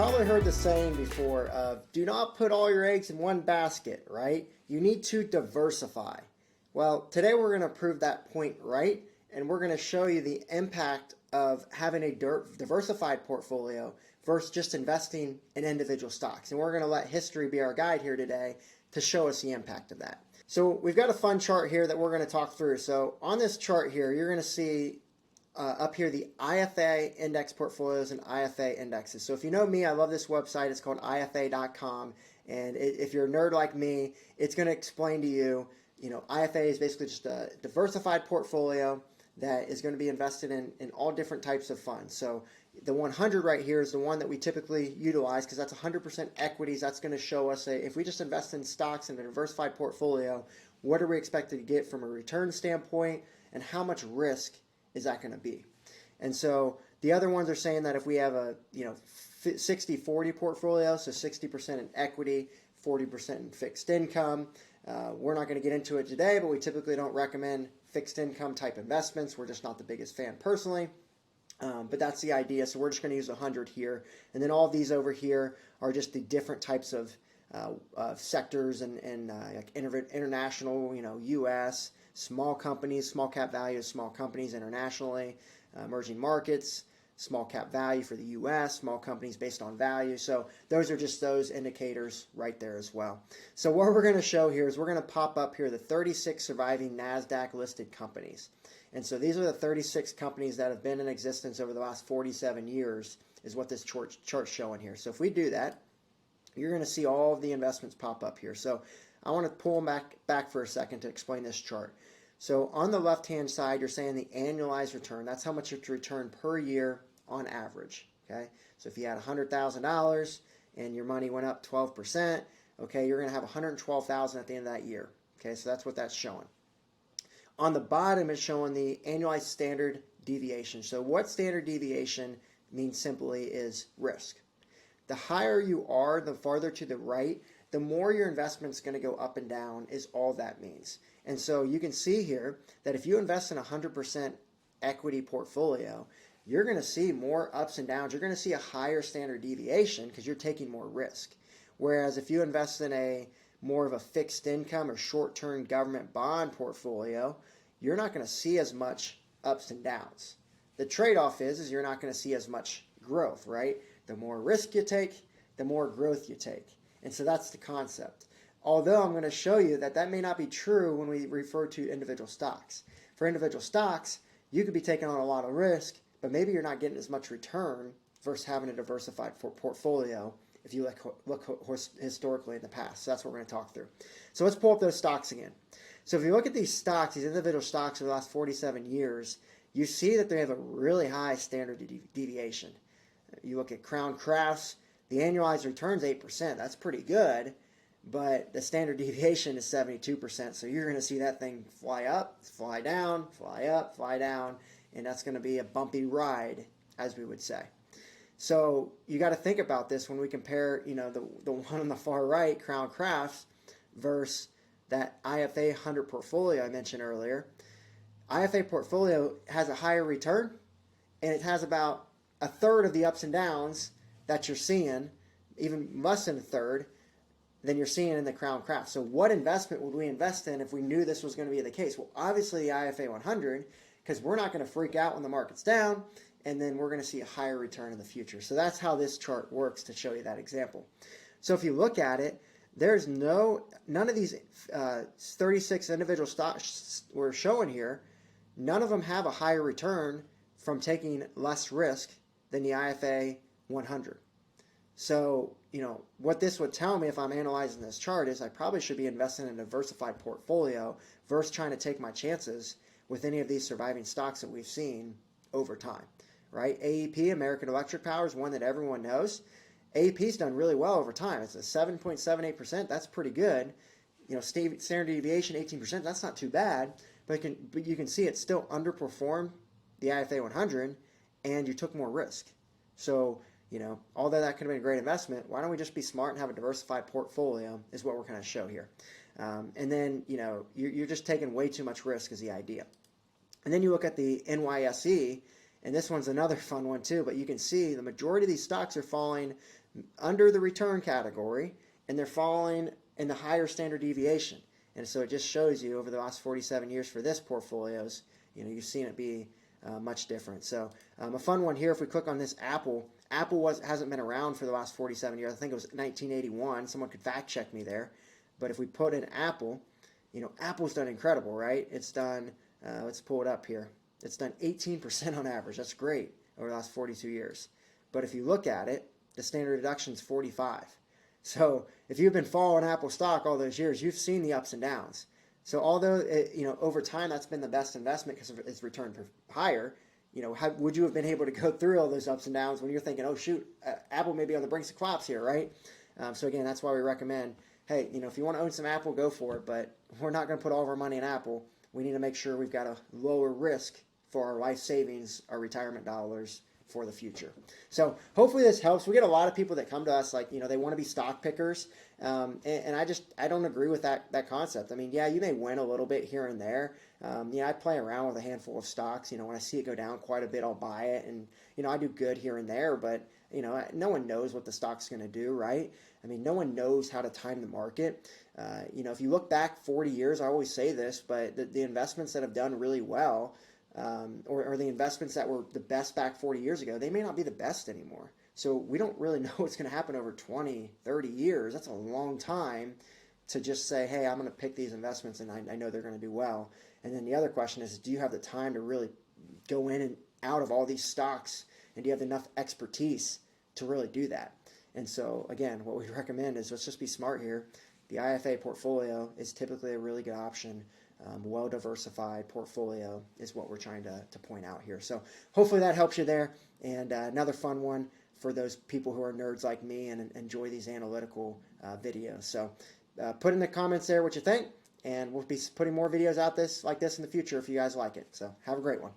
probably heard the saying before of do not put all your eggs in one basket, right? You need to diversify. Well, today we're going to prove that point right, and we're going to show you the impact of having a diversified portfolio versus just investing in individual stocks. And we're going to let history be our guide here today to show us the impact of that. So we've got a fun chart here that we're going to talk through. So on this chart here, you're going to see up here the IFA index portfolios and IFA indexes. So if you know me, I love this website. It's called IFA.com. And if you're a nerd like me, it's going to explain to you, IFA is basically just a diversified portfolio that is going to be invested in all different types of funds. So the 100 right here is the one that we typically utilize because that's 100% equities. That's going to show us if we just invest in stocks in a diversified portfolio, what are we expected to get from a return standpoint and how much risk is that going to be? And so the other ones are saying that if we have a 60-40 portfolio, so 60% in equity, 40% in fixed income. We're not going to get into it today, but we typically don't recommend fixed income type investments. We're just not the biggest fan personally. But that's the idea. So we're just going to use 100 here. And then all of these over here are just the different types of sectors and like international, U.S., small companies, small cap value, small companies internationally, emerging markets, small cap value for the U.S., small companies based on value. So those are just those indicators right there as well. So what we're going to show here is we're going to pop up here the 36 surviving NASDAQ listed companies. And so these are the 36 companies that have been in existence over the last 47 years is what this chart's showing here. So if we do that, you're going to see all of the investments pop up here. So I want to pull them back for a second to explain this chart. So on the left-hand side, you're saying the annualized return. That's how much you have to return per year on average. Okay. So if you had $100,000 and your money went up 12%, okay, you're going to have $112,000 at the end of that year. Okay. So that's what that's showing. On the bottom is showing the annualized standard deviation. So what standard deviation means simply is risk. The higher you are, the farther to the right, the more your investment's going to go up and down is all that means. And so you can see here that if you invest in a 100% equity portfolio, you're going to see more ups and downs. You're going to see a higher standard deviation because you're taking more risk. Whereas if you invest in a more of a fixed income or short-term government bond portfolio, you're not going to see as much ups and downs. The trade-off is you're not going to see as much growth, right? The more risk you take, the more growth you take. And so that's the concept. Although I'm going to show you that may not be true when we refer to individual stocks. For individual stocks, you could be taking on a lot of risk, but maybe you're not getting as much return versus having a diversified portfolio if you look historically in the past. So that's what we're going to talk through. So let's pull up those stocks again. So if you look at these stocks, these individual stocks over the last 47 years, you see that they have a really high standard deviation. You look at Crown Crafts, the annualized return's 8%. That's pretty good, but the standard deviation is 72%. So you're going to see that thing fly up, fly down, fly up, fly down, and that's going to be a bumpy ride, as we would say. So you got to think about this when we compare, the one on the far right, Crown Crafts, versus that IFA 100 portfolio I mentioned earlier. IFA portfolio has a higher return, and it has about a third of the ups and downs that you're seeing, even less than a third, than you're seeing in the Crown Crafts. So what investment would we invest in if we knew this was going to be the case? Well, obviously the IFA 100, because we're not going to freak out when the market's down, and then we're going to see a higher return in the future. So that's how this chart works to show you that example. So if you look at it, there's none of these 36 individual stocks we're showing here, none of them have a higher return from taking less risk than the IFA 100. So, what this would tell me if I'm analyzing this chart is I probably should be investing in a diversified portfolio versus trying to take my chances with any of these surviving stocks that we've seen over time, right? AEP, American Electric Power, is one that everyone knows. AEP's done really well over time. It's a 7.78%. That's pretty good. Standard deviation 18%. That's not too bad. But you can see it still underperformed the IFA 100, and you took more risk. So, although that could have been a great investment, why don't we just be smart and have a diversified portfolio is what we're going to show here. And then, you're just taking way too much risk is the idea. And then you look at the NYSE, and this one's another fun one too, but you can see the majority of these stocks are falling under the return category, and they're falling in the higher standard deviation. And so it just shows you over the last 47 years for this portfolios, you've seen it be much different. So a fun one here, if we click on this Apple, hasn't been around for the last 47 years. I think it was 1981. Someone could fact check me there. But if we put in Apple, Apple's done incredible, right? It's done, let's pull it up here. It's done 18% on average. That's great over the last 42 years. But if you look at it, the standard deduction is 45. So if you've been following Apple stock all those years, you've seen the ups and downs. So although over time that's been the best investment because it's returned higher, would you have been able to go through all those ups and downs when you're thinking, oh shoot, Apple may be on the brink of collapse here, right? So again, that's why we recommend, hey, if you want to own some Apple, go for it, but we're not going to put all of our money in Apple. We need to make sure we've got a lower risk for our life savings, our retirement dollars for the future. So hopefully this helps. We get a lot of people that come to us like, they want to be stock pickers. And I don't agree with that concept. I mean, yeah, you may win a little bit here and there. I play around with a handful of stocks. When I see it go down quite a bit, I'll buy it. And, I do good here and there, but, no one knows what the stock's going to do, right? I mean, no one knows how to time the market. If you look back 40 years, I always say this, but the investments that have done really well, or the investments that were the best back 40 years ago, they may not be the best anymore. So we don't really know what's going to happen over 20, 30 years. That's a long time to just say, hey, I'm going to pick these investments and I know they're going to do well. And then the other question is, do you have the time to really go in and out of all these stocks? And do you have enough expertise to really do that? And so, again, what we recommend is let's just be smart here. The IFA portfolio is typically a really good option. Well-diversified portfolio is what we're trying to point out here. So hopefully that helps you there. And another fun one for those people who are nerds like me and enjoy these analytical videos. So put in the comments there what you think, and we'll be putting more videos out like this in the future if you guys like it. So have a great one.